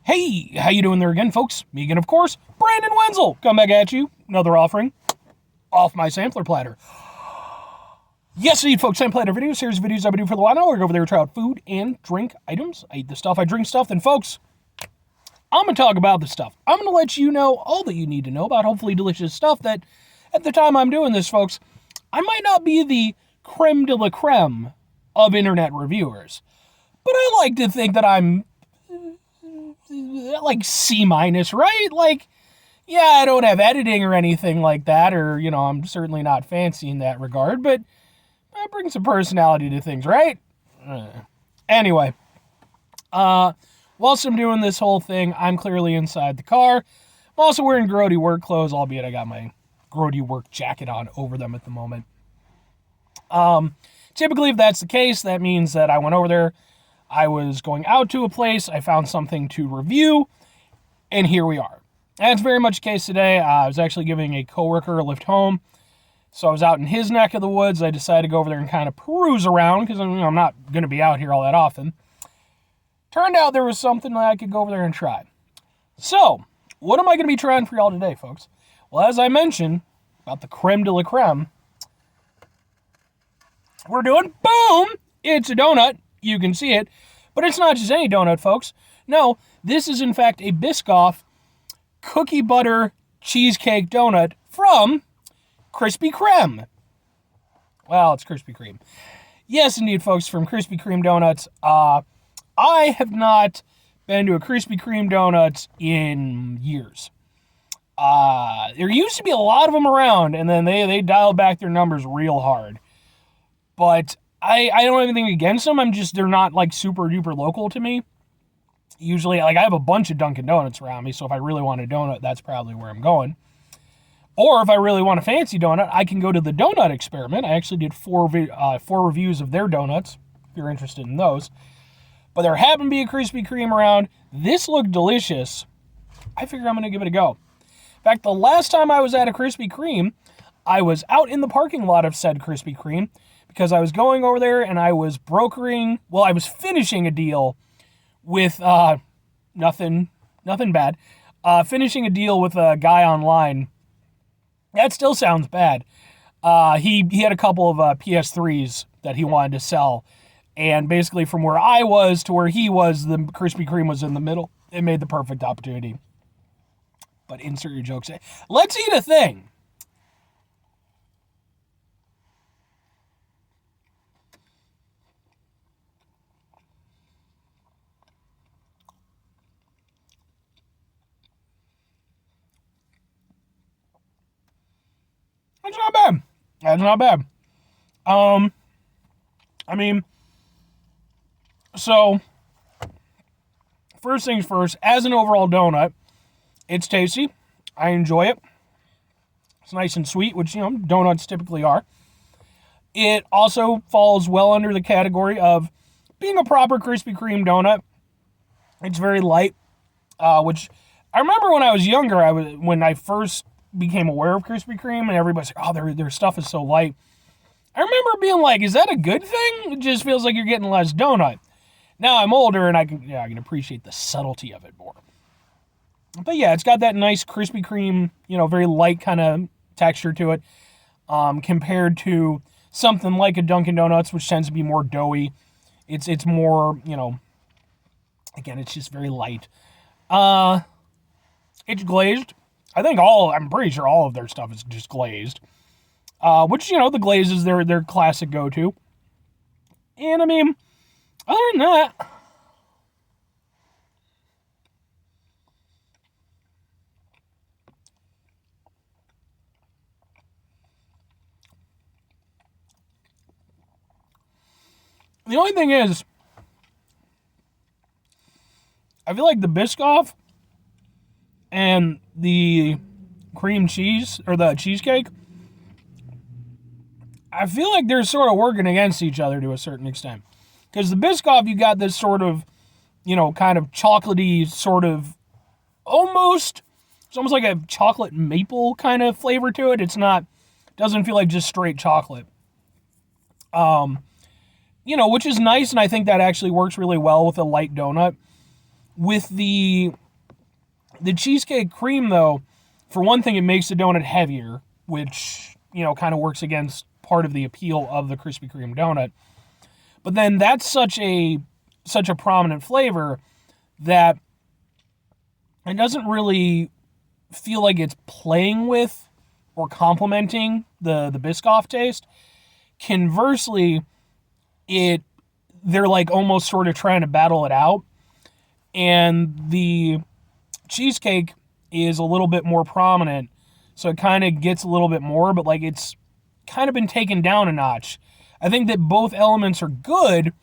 Hey, how you doing there again, folks? Me again, of course, Brandon Wenzel. Come back at you. Another offering off my sampler platter. Yes, indeed, folks. Sampler platter videos. Here's videos I do for the while now. I go over there to try out food and drink items. I eat the stuff, I drink stuff. Then, folks, I'm going to talk about the stuff. I'm going to let you know all that you need to know about hopefully delicious stuff that, at the time I'm doing this, folks, I might not be the creme de la creme of internet reviewers. But I like to think that I'm like C-, right? Like, yeah, I don't have editing or anything like that, or, I'm certainly not fancy in that regard, but I bring some personality to things, right? Anyway, whilst I'm doing this whole thing, I'm clearly inside the car. I'm also wearing grody work clothes, albeit I got my grody work jacket on over them at the moment. Typically, if that's the case, that means that I went over there, I was going out to a place, I found something to review, and here we are. That's very much the case today. I was actually giving a coworker a lift home, so I was out in his neck of the woods. I decided to go over there and kind of peruse around, because I'm not going to be out here all that often. Turned out there was something that I could go over there and try. So, what am I going to be trying for y'all today, folks? Well, as I mentioned about the creme de la creme, we're doing, boom, it's a donut. You can see it, but it's not just any donut, folks. No, this is in fact a Biscoff cookie butter cheesecake donut from Krispy Kreme. Well, it's Krispy Kreme. Yes, indeed, folks, from Krispy Kreme donuts. I have not been to a Krispy Kreme donuts in years. There used to be a lot of them around, and then they dialed back their numbers real hard. But I don't have anything against them. They're not like super duper local to me. Usually, like, I have a bunch of Dunkin' Donuts around me, so if I really want a donut, that's probably where I'm going. Or if I really want a fancy donut, I can go to the Donut Experiment. I actually did four reviews of their donuts, if you're interested in those. But there happened to be a Krispy Kreme around. This looked delicious. I figure I'm going to give it a go. In fact, the last time I was at a Krispy Kreme, I was out in the parking lot of said Krispy Kreme, because I was going over there and I was I was finishing a deal with, nothing bad, finishing a deal with a guy online. That still sounds bad. He had a couple of PS3s that he wanted to sell, and basically from where I was to where he was, the Krispy Kreme was in the middle. It made the perfect opportunity. But insert your jokes. Let's eat a thing. That's not bad. That's not bad. So, first things first, as an overall donut, it's tasty. I enjoy it. It's nice and sweet, which, donuts typically are. It also falls well under the category of being a proper Krispy Kreme donut. It's very light, which I remember when I was younger, when I first became aware of Krispy Kreme, and everybody's like, oh, their stuff is so light. I remember being like, is that a good thing? It just feels like you're getting less donut. Now I'm older, and I can appreciate the subtlety of it more. But yeah, it's got that nice Krispy Kreme, very light kind of texture to it, compared to something like a Dunkin' Donuts, which tends to be more doughy. It's more, again, it's just very light. It's glazed. I'm pretty sure all of their stuff is just glazed. Which, the glaze is their classic go-to. And, other than that, the only thing is, I feel like the Biscoff and the cream cheese, or the cheesecake, I feel like they're sort of working against each other to a certain extent. Because the Biscoff, you got this sort of, kind of chocolatey sort of, it's almost like a chocolate maple kind of flavor to it. Doesn't feel like just straight chocolate. Which is nice, and I think that actually works really well with a light donut. With the cheesecake cream, though, for one thing, it makes the donut heavier, which, kind of works against part of the appeal of the Krispy Kreme donut. But then that's such a prominent flavor that it doesn't really feel like it's playing with or complementing the Biscoff taste. Conversely, they're like almost sort of trying to battle it out. And the cheesecake is a little bit more prominent, so it kind of gets a little bit more, but like it's kind of been taken down a notch. I think that both elements are good,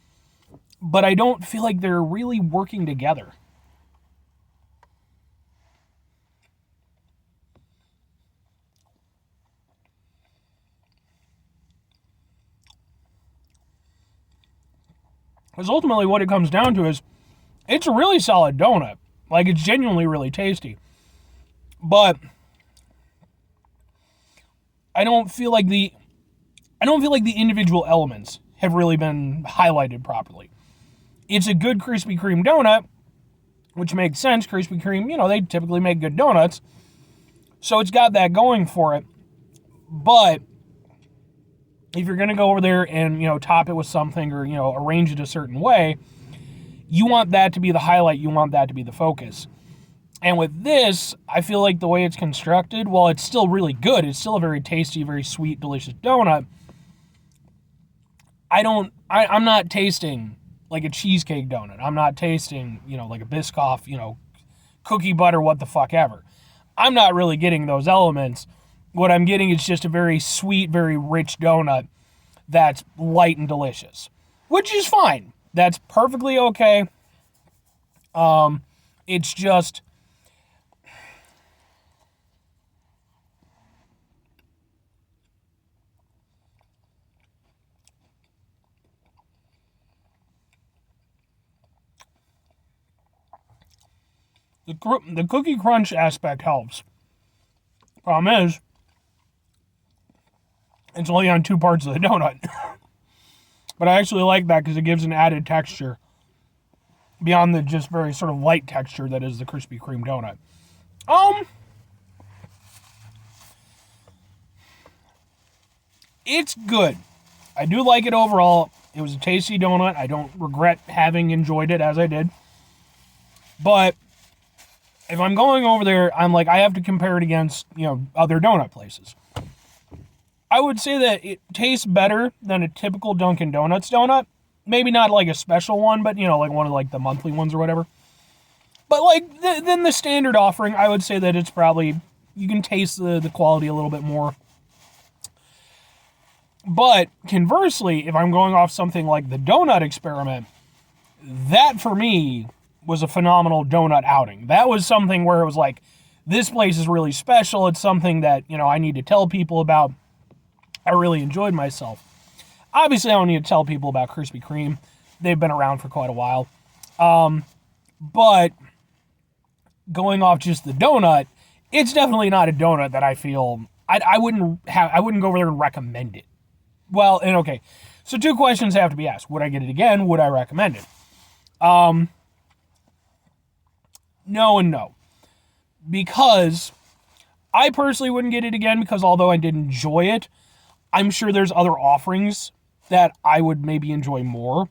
but I don't feel like they're really working together. Because ultimately what it comes down to is it's a really solid donut. Like, it's genuinely really tasty. But I don't feel like the individual elements have really been highlighted properly. It's a good Krispy Kreme donut, which makes sense. Krispy Kreme, they typically make good donuts. So it's got that going for it. But if you're going to go over there and, top it with something or, arrange it a certain way, you want that to be the highlight. You want that to be the focus. And with this, I feel like the way it's constructed, while it's still really good, it's still a very tasty, very sweet, delicious donut. I'm not tasting like a cheesecake donut. I'm not tasting, like a Biscoff, cookie butter, what the fuck ever. I'm not really getting those elements. What I'm getting is just a very sweet, very rich donut that's light and delicious, which is fine. That's perfectly okay. It's just the cookie crunch aspect helps. Problem is, it's only on two parts of the donut. But I actually like that because it gives an added texture beyond the just very sort of light texture that is the Krispy Kreme donut. It's good. I do like it overall. It was a tasty donut. I don't regret having enjoyed it as I did. But if I'm going over there, I'm like, I have to compare it against, other donut places. I would say that it tastes better than a typical Dunkin' Donuts donut. Maybe not like a special one, but, like one of like the monthly ones or whatever. But like then the standard offering, I would say that it's probably, you can taste the quality a little bit more. But conversely, if I'm going off something like the donut experiment, that for me was a phenomenal donut outing. That was something where it was like, this place is really special. It's something that, I need to tell people about. I really enjoyed myself. Obviously, I don't need to tell people about Krispy Kreme. They've been around for quite a while. But going off just the donut, it's definitely not a donut that I feel I wouldn't go over there and recommend it. Well, and okay, so two questions have to be asked. Would I get it again? Would I recommend it? No and no. Because I personally wouldn't get it again, because although I did enjoy it, I'm sure there's other offerings that I would maybe enjoy more.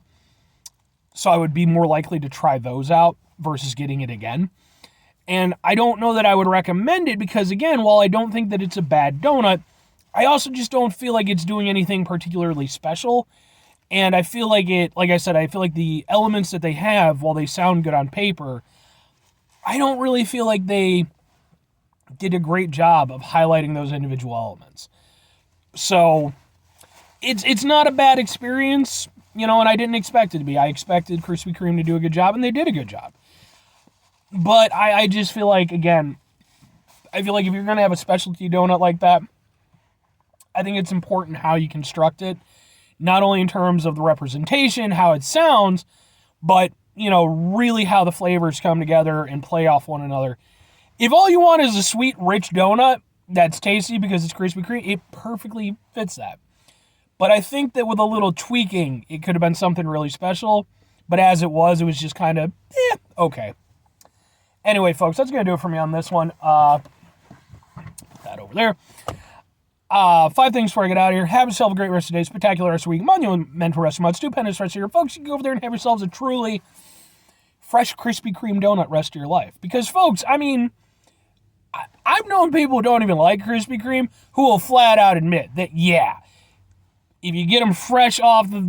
So I would be more likely to try those out versus getting it again. And I don't know that I would recommend it because, again, while I don't think that it's a bad donut, I also just don't feel like it's doing anything particularly special. And I feel like like I said, I feel like the elements that they have, while they sound good on paper, I don't really feel like they did a great job of highlighting those individual elements. So it's not a bad experience, and I didn't expect it to be. I expected Krispy Kreme to do a good job, and they did a good job. But I just feel like, again, if you're going to have a specialty donut like that, I think it's important how you construct it, not only in terms of the representation, how it sounds, but, really how the flavors come together and play off one another. If all you want is a sweet, rich donut that's tasty because it's Krispy Kreme, it perfectly fits that. But I think that with a little tweaking, it could have been something really special. But as it was just kind of, okay. Anyway, folks, that's going to do it for me on this one. That over there. 5 things before I get out of here. Have yourself a great rest of the day, spectacular rest of the week, monumental rest of the month, stupendous rest of your folks. You can go over there and have yourselves a truly fresh Krispy Kreme donut rest of your life. Because, folks, I mean, I've known people who don't even like Krispy Kreme who will flat out admit that, yeah, if you get them fresh off the,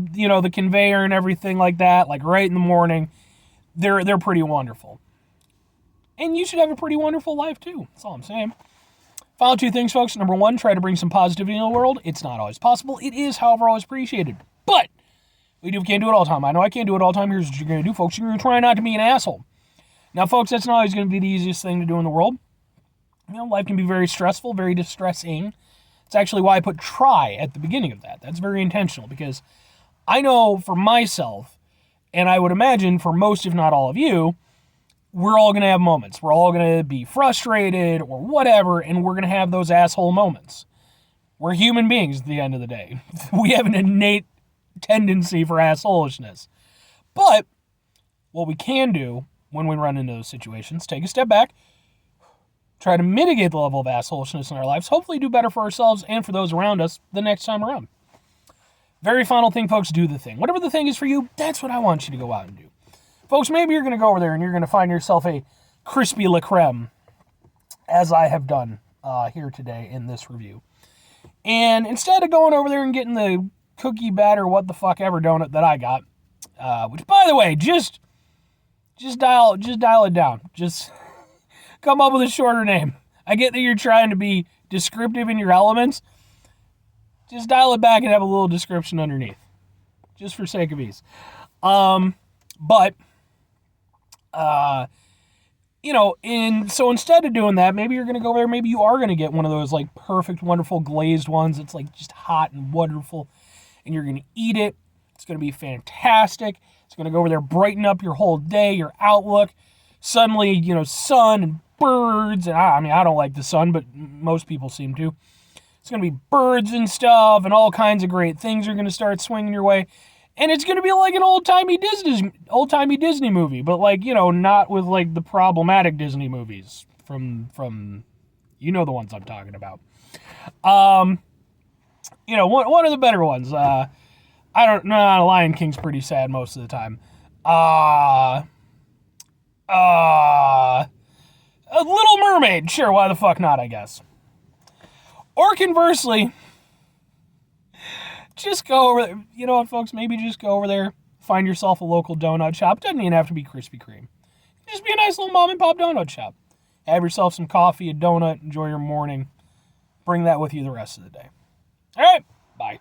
the conveyor and everything like that, like right in the morning, they're pretty wonderful. And you should have a pretty wonderful life, too. That's all I'm saying. Final 2 things, folks. Number 1, try to bring some positivity in the world. It's not always possible. It is, however, always appreciated. But we can't do it all the time. I know I can't do it all the time. Here's what you're going to do, folks. You're going to try not to be an asshole. Now, folks, that's not always going to be the easiest thing to do in the world. Life can be very stressful, very distressing. It's actually why I put try at the beginning of that. That's very intentional because I know for myself, and I would imagine for most, if not all of you, we're all going to have moments. We're all going to be frustrated or whatever, and we're going to have those asshole moments. We're human beings at the end of the day. We have an innate tendency for assholishness. But what we can do when we run into those situations, take a step back, try to mitigate the level of assholishness in our lives, hopefully do better for ourselves and for those around us the next time around. Very final thing, folks, do the thing. Whatever the thing is for you, that's what I want you to go out and do. Folks, maybe you're going to go over there and you're going to find yourself a Krispy Kreme, as I have done here today in this review. And instead of going over there and getting the cookie batter what the fuck ever donut that I got, which, by the way, just dial it down. Just come up with a shorter name. I get that you're trying to be descriptive in your elements. Just dial it back and have a little description underneath, just for sake of ease. So instead of doing that, maybe you're going to go over there, maybe you are going to get one of those, like, perfect, wonderful glazed ones that's, like, just hot and wonderful, and you're going to eat it. It's going to be fantastic. It's going to go over there, brighten up your whole day, your outlook. Suddenly, sun and birds, and I don't like the sun, but most people seem to. It's going to be birds and stuff, and all kinds of great things are going to start swinging your way. And it's going to be like an old-timey Disney movie, but, like, not with, like, the problematic Disney movies from the ones I'm talking about. One of the better ones. I don't know, Lion King's pretty sad most of the time. A Little Mermaid, sure, why the fuck not, I guess. Or conversely, just go over there. You know what, folks? Maybe just go over there, find yourself a local donut shop. Doesn't even have to be Krispy Kreme. Just be a nice little mom and pop donut shop. Have yourself some coffee, a donut, enjoy your morning. Bring that with you the rest of the day. All right, bye.